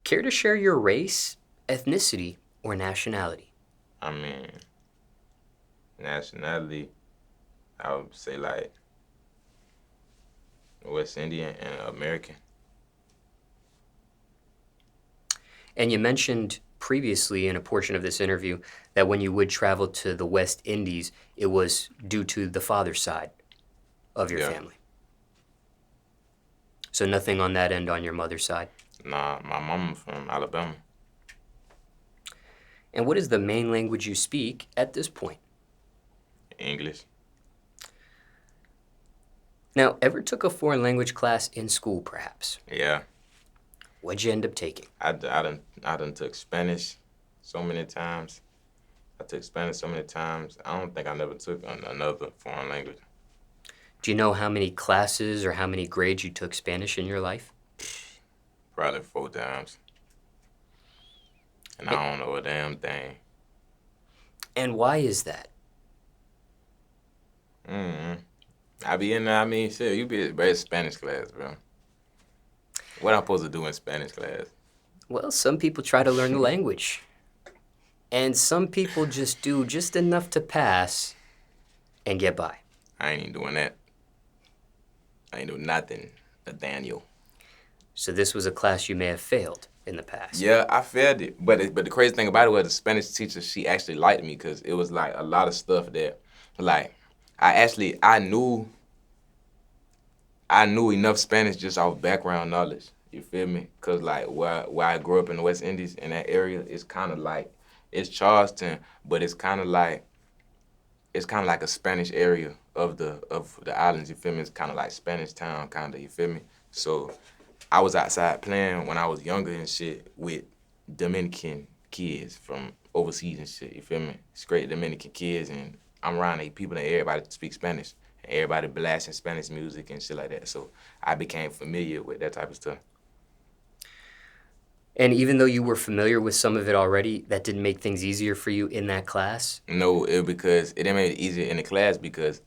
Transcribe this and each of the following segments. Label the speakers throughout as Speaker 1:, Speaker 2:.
Speaker 1: Care to share your race, ethnicity, or nationality?
Speaker 2: I mean, nationality, I would say like West Indian and American.
Speaker 1: And you mentioned previously in a portion of this interview that when you would travel to the West Indies, it was due to the father's side of your
Speaker 2: Yeah.
Speaker 1: family. So nothing on that end on your mother's side.
Speaker 2: Nah, my mama from Alabama.
Speaker 1: And what is the main language you speak at this point?
Speaker 2: English.
Speaker 1: Now, ever took a foreign language class in school, perhaps?
Speaker 2: Yeah.
Speaker 1: What'd you end up taking?
Speaker 2: I done took Spanish so many times. I took Spanish so many times. I don't think I never took another foreign language.
Speaker 1: Do you know how many classes or how many grades you took Spanish in your life?
Speaker 2: Probably 4 times. And
Speaker 1: A-
Speaker 2: I don't know a damn thing.
Speaker 1: And why is that?
Speaker 2: Mm-hmm. I be in there, I mean, shit, you be at Spanish class, bro. What I'm supposed to do in Spanish class?
Speaker 1: Well, some people try to learn the language. And some people just do just enough to pass and get by.
Speaker 2: I ain't even doing that. I ain't doing nothing, Nathaniel.
Speaker 1: So this was a class you may have failed in the past.
Speaker 2: Yeah, I failed it. But the crazy thing about it was the Spanish teacher, she actually liked me because it was like a lot of stuff that, like, I knew enough Spanish just off background knowledge. You feel me? Cause like where I grew up in the West Indies in that area, it's kind of like it's Charleston, but it's kind of like a Spanish area of the islands. You feel me? It's kind of like Spanish town, kind of. You feel me? So I was outside playing when I was younger and shit with Dominican kids from overseas and shit. You feel me? Straight Dominican kids, and I'm around people and everybody speak Spanish. And everybody blasting Spanish music and shit like that. So I became familiar with that type of stuff.
Speaker 1: And even though you were familiar with some of it already, that didn't make things easier for you in that class?
Speaker 2: No, because it didn't make it easier in the class because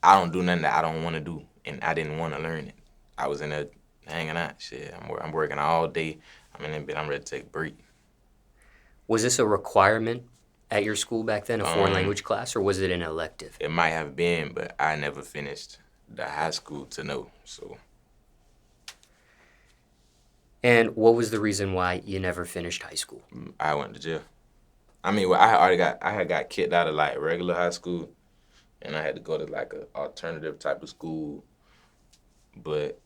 Speaker 2: I don't do nothing that I don't want to do, and I didn't want to learn it. I was in there hanging out. Shit, I'm working all day. I'm in that bed. I'm ready to take a break.
Speaker 1: Was this a requirement at your school back then, a foreign
Speaker 2: Um,
Speaker 1: language class, or was it an elective?
Speaker 2: it might have been, but I never finished the high school to know. So
Speaker 1: And what was the reason why you never finished high school?
Speaker 2: I went to jail. I mean, well, I had got kicked out of like regular high school, and I had to go to like a alternative type of school. But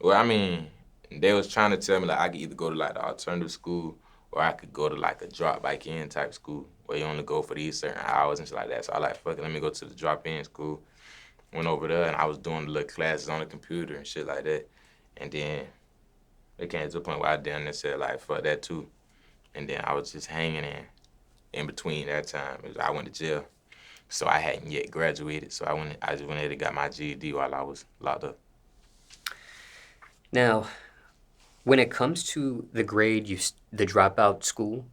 Speaker 2: well, I mean, they was trying to tell me like I could either go to like the alternative school or I could go to like a drop back in type school where you only go for these certain hours and shit like that. So I like fuck it, let me go to the drop in school. Went over there and I was doing the little classes on the computer and shit like that. And then it came to a point where I damn near said like fuck that too. And then I was just hanging in between that time. I went to jail. So I hadn't yet graduated. So I just went ahead and got my GED while I was locked up.
Speaker 1: Now, when it comes to the grade, the dropout school,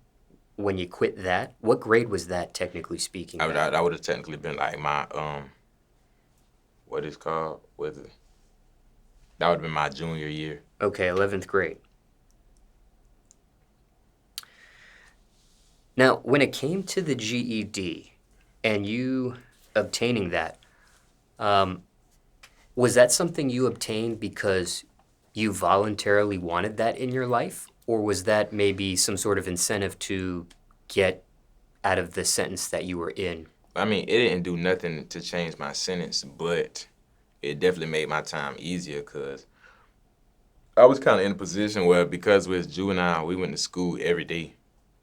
Speaker 1: when you quit that, what grade was that, technically speaking?
Speaker 2: That would have technically been like my what is called was it? That would have been my junior year.
Speaker 1: Okay, 11th grade. Now, when it came to the GED and you obtaining that, um, was that something you obtained because you voluntarily wanted that in your life? Or was that maybe some sort of incentive to get out of the sentence that you were in?
Speaker 2: I mean, it didn't do nothing to change my sentence, but it definitely made my time easier because I was kind of in a position where because we was juvenile, we went to school every day.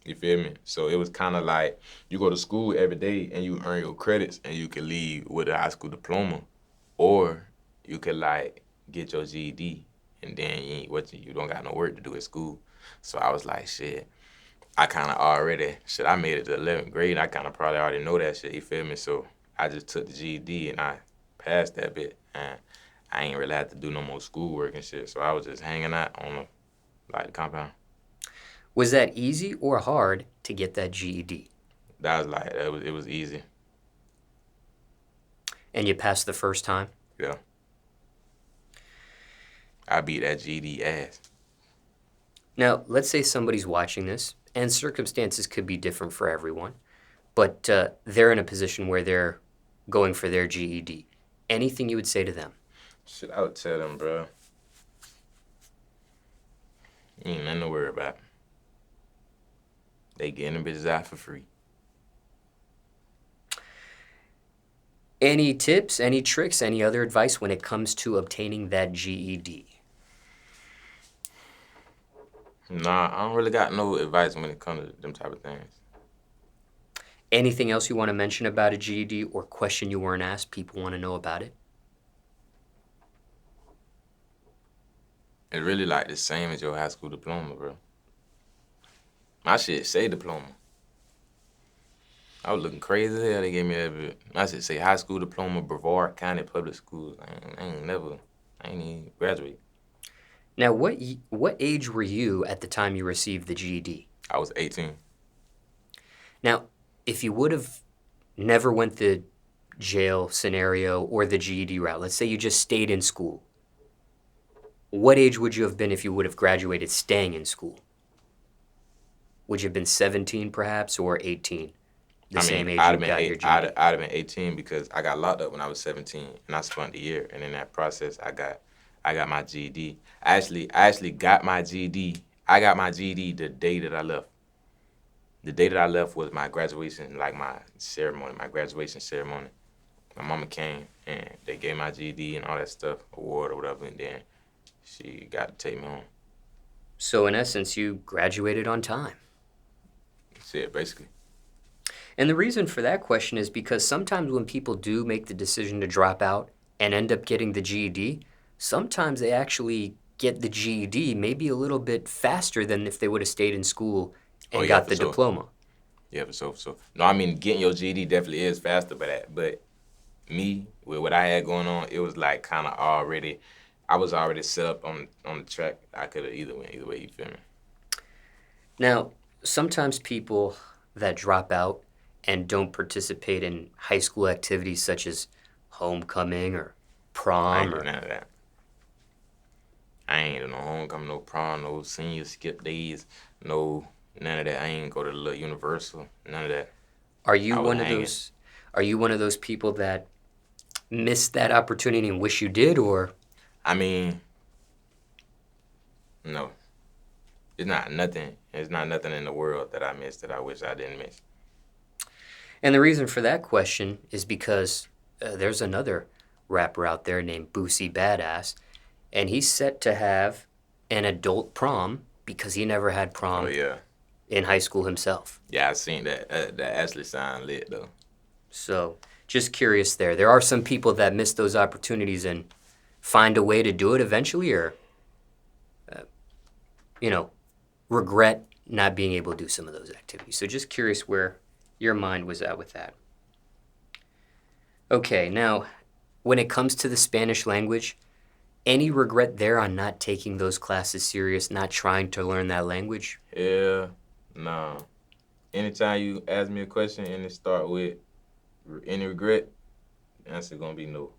Speaker 2: You feel me? So it was kind of like you go to school every day and you earn your credits and you can leave with a high school diploma, or you could like get your GED and then you don't got no work to do at school. So I was like, shit. I kind of already I made it to 11th grade. I kind of probably already know that shit. You feel me? So I just took the GED and I passed that bit, and I ain't really had to do no more schoolwork and shit. So I was just hanging out on the compound.
Speaker 1: Was that easy or hard to get that GED?
Speaker 2: It was easy.
Speaker 1: And you passed the first time?
Speaker 2: Yeah. I beat that GED ass.
Speaker 1: Now, let's say somebody's watching this, and circumstances could be different for everyone, but they're in a position where they're going for their GED. Anything you would say to them?
Speaker 2: Shit, I would tell them, bro, you ain't nothing to worry about. They getting them bitches out for free.
Speaker 1: Any tips, any tricks, any other advice when it comes to obtaining that GED?
Speaker 2: Nah, I don't really got no advice when it comes to them type of things.
Speaker 1: Anything else you want to mention about a GED or question you weren't asked, people want to know about it?
Speaker 2: It's really like the same as your high school diploma, bro. My shit say diploma. I was looking crazy as hell. They gave me that bit. My shit say high school diploma, Brevard County Public Schools. I ain't even graduate.
Speaker 1: Now, what age were you at the time you received the GED?
Speaker 2: I was 18.
Speaker 1: Now, if you would have never went the jail scenario or the GED route, let's say you just stayed in school, what age would you have been if you would have graduated staying in school? Would you have been 17 perhaps or 18? The same age you got your GED?
Speaker 2: I'd have been 18 because I got locked up when I was 17 and I spent the year. And in that process, I got my GED. I actually got my GED. I got my GED the day that I left. The day that I left was my graduation, like my graduation ceremony. My mama came and they gave my GED and all that stuff, award or whatever, and then she got to take me home.
Speaker 1: So in essence, you graduated on time.
Speaker 2: That's it, basically.
Speaker 1: And the reason for that question is because sometimes when people do make the decision to drop out and end up getting the GED, sometimes they actually get the GED maybe a little bit faster than if they would have stayed in school and got the diploma.
Speaker 2: Yeah, for sure. No, I mean, getting your GED definitely is faster, but me, with what I had going on, it was like kind of already, I was already set up on the track. I could have either went either way, you feel me?
Speaker 1: Now, sometimes people that drop out and don't participate in high school activities such as homecoming or prom.
Speaker 2: I ain't do none of that. I ain't do no homecoming, no prom, no senior skip days, no none of that. I ain't go to the little Universal, none of that.
Speaker 1: Are you one of those? Are you one of those people that missed that opportunity and wish you did, or?
Speaker 2: I mean, no. It's not nothing. It's not nothing in the world that I missed that I wish I didn't miss.
Speaker 1: And the reason for that question is because there's another rapper out there named Boosie Badazz, and he's set to have an adult prom because he never had prom in high school himself.
Speaker 2: Yeah, I seen that. That actually sound lit, though.
Speaker 1: So, just curious there. There are some people that miss those opportunities and find a way to do it eventually or, regret not being able to do some of those activities. So just curious where your mind was at with that. Okay, now, when it comes to the Spanish language, any regret there on not taking those classes serious, not trying to learn that language?
Speaker 2: Yeah, nah. Anytime you ask me a question and it start with any regret, the answer gonna be no.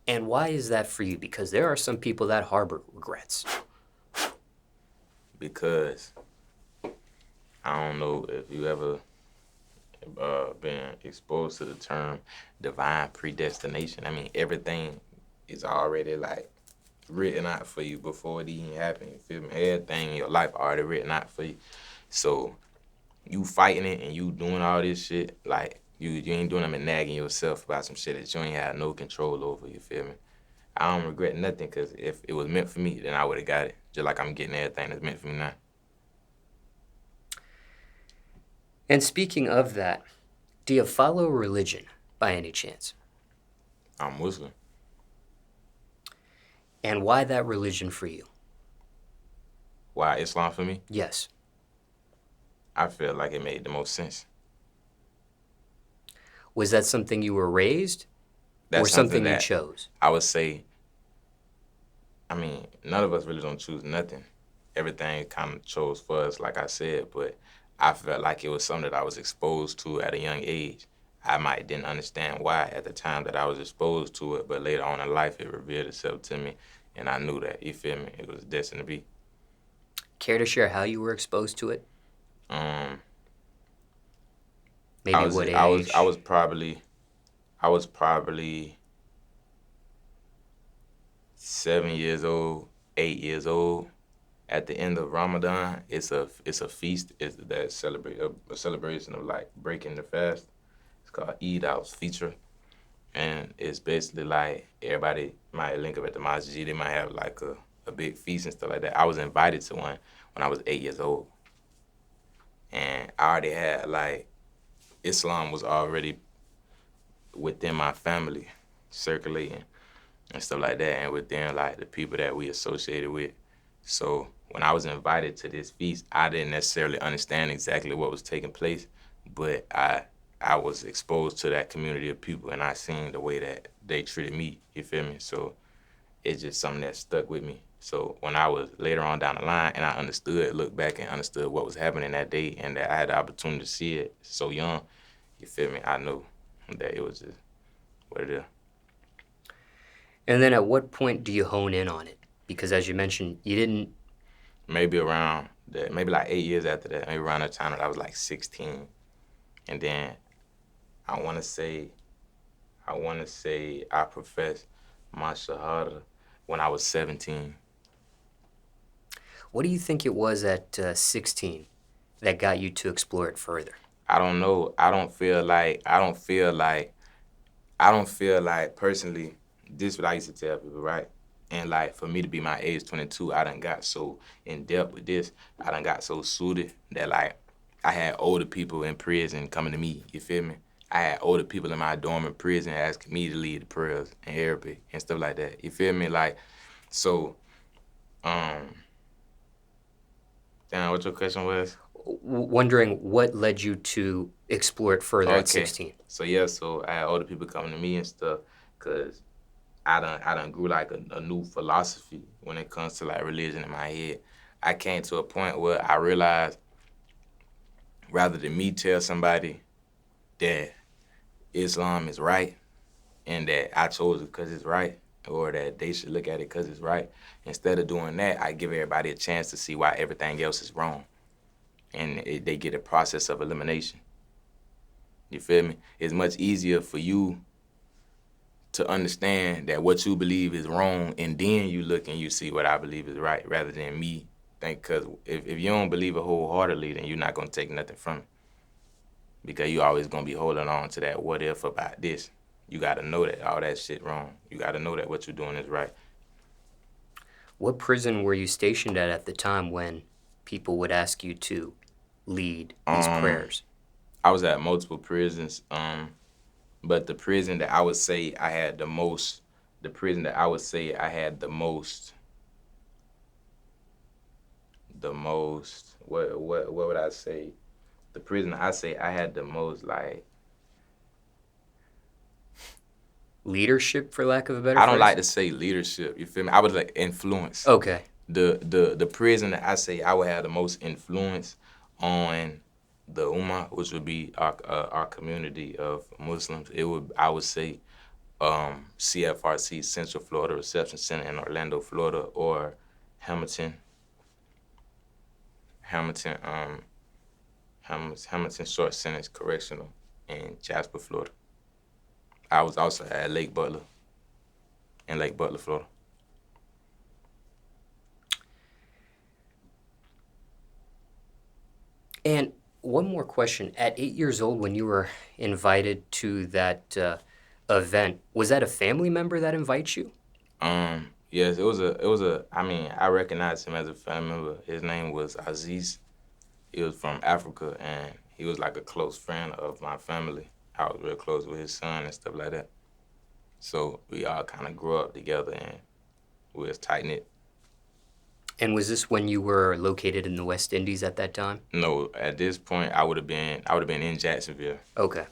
Speaker 1: And why is that for you? Because there are some people that harbor regrets.
Speaker 2: Because I don't know if you ever been exposed to the term divine predestination. I mean, everything is already like written out for you before it even happened. You feel me? Everything in your life already written out for you. So you fighting it and you doing all this shit, like you ain't doing them and nagging yourself about some shit that you ain't had no control over, you feel me? I don't regret nothing because if it was meant for me, then I would have got it. Just like I'm getting everything that's meant for me now.
Speaker 1: And speaking of that, do you follow religion by any chance?
Speaker 2: I'm Muslim.
Speaker 1: And why that religion for you?
Speaker 2: Why Islam for me?
Speaker 1: Yes.
Speaker 2: I feel like it made the most sense.
Speaker 1: Was that something you were raised or something you chose?
Speaker 2: I would say, I mean, none of us really don't choose nothing. Everything kind of chose for us, like I said, but I felt like it was something that I was exposed to at a young age. I might didn't understand why at the time that I was exposed to it, but later on in life, it revealed itself to me, and I knew that, you feel me? It was destined to be.
Speaker 1: Care to share how you were exposed to it?
Speaker 2: Um,
Speaker 1: Maybe what
Speaker 2: I
Speaker 1: age?
Speaker 2: was probably I was probably 7 years old, 8 years old. At the end of Ramadan, it's a feast. It's that celebrate a celebration of like breaking the fast. It's called Eid al-Fitr, and it's basically like everybody might link up at the masjid. They might have like a big feast and stuff like that. I was invited to one when I was 8 years old, and I already had like Islam was already within my family circulating and stuff like that, and within like the people that we associated with. So when I was invited to this feast, I didn't necessarily understand exactly what was taking place, but I was exposed to that community of people, and I seen the way that they treated me. You feel me? So it's just something that stuck with me. So when I was later on down the line, and I understood, looked back and understood what was happening that day, and that I had the opportunity to see it so young. You feel me? I know that it was just what it is.
Speaker 1: And then at what point do you hone in on it? Because as you mentioned, you didn't.
Speaker 2: Maybe around that, maybe like 8 years after that, maybe around the time that I was like 16. And then I want to say, I professed my shahada when I was 17.
Speaker 1: What do you think it was at 16 that got you to explore it further?
Speaker 2: I don't know. I don't feel like personally, this is what I used to tell people, right? And like for me to be my age 22, I done got so in depth with this. I done got so suited that like I had older people in prison coming to me, you feel me? I had older people in my dorm in prison asking me to lead the prayers in Arabic and stuff like that. You feel me? Like, so, um, damn, what your question was?
Speaker 1: Wondering what led you to explore it further at
Speaker 2: Okay.
Speaker 1: 16.
Speaker 2: So yeah, so I had older people coming to me and stuff, cause I done grew like a new philosophy when it comes to like religion in my head. I came to a point where I realized rather than me tell somebody that Islam is right and that I chose it because it's right, or that they should look at it because it's right, instead of doing that, I give everybody a chance to see why everything else is wrong, and they get a process of elimination. You feel me? It's much easier for you to understand that what you believe is wrong, and then you look and you see what I believe is right, rather than me think. Because if you don't believe it wholeheartedly, then you're not gonna take nothing from it. Because you always gonna be holding on to that what if about this. You gotta know that all that shit wrong. You gotta know that what you're doing is right.
Speaker 1: What prison were you stationed at the time when people would ask you to lead these
Speaker 2: Um,
Speaker 1: prayers?
Speaker 2: I was at multiple prisons. But the prison that I would say I had the most, the prison that I would say I had what would I say? The prison I say I had the most like,
Speaker 1: Leadership, for lack of a better
Speaker 2: I don't
Speaker 1: phrase?
Speaker 2: like to say leadership. You feel me? I would like influence.
Speaker 1: Okay.
Speaker 2: The prison that I say I would have the most influence on the Ummah, which would be our community of Muslims. I would say CFRC, Central Florida Reception Center in Orlando, Florida, or Hamilton, Hamilton, um, Hamilton Short Sentence Correctional in Jasper, Florida. I was also at Lake Butler, Florida.
Speaker 1: And one more question. At 8 years old, when you were invited to that event, was that a family member that invites you?
Speaker 2: Yes, I mean, I recognized him as a family member. His name was Aziz. He was from Africa, and he was like a close friend of my family. I was real close with his son and stuff like that. So we all kind of grew up together, and we was tight-knit.
Speaker 1: And was this when you were located in the West Indies at that time?
Speaker 2: No, at this point, I would have been in Jacksonville.
Speaker 1: Okay.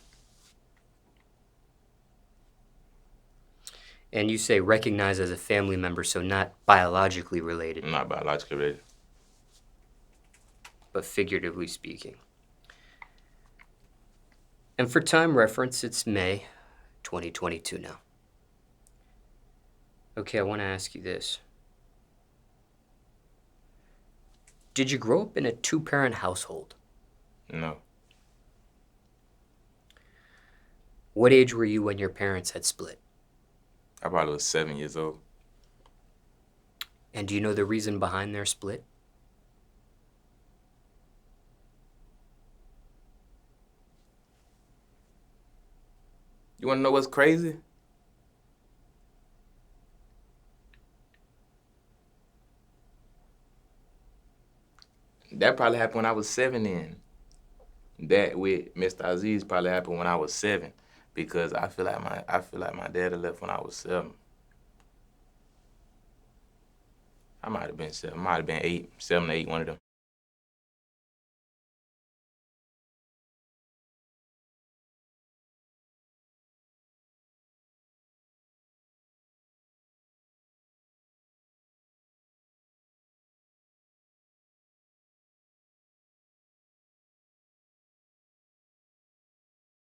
Speaker 1: And you say recognized as a family member, so not biologically related,
Speaker 2: I'm not biologically related.
Speaker 1: but figuratively speaking. And for time reference, it's May 2022 now. Okay, I want to ask you this. Did you grow up in a two-parent household?
Speaker 2: No.
Speaker 1: What age were you when your parents had split?
Speaker 2: I probably was 7 years old.
Speaker 1: And do you know the reason behind their split?
Speaker 2: You want to know what's crazy? That probably happened when I was 7 then. That with Mr. Aziz probably happened when I was 7, because I feel like my dad had left when I was 7. I might have been 7, might have been 8, 7 or 8, one of them.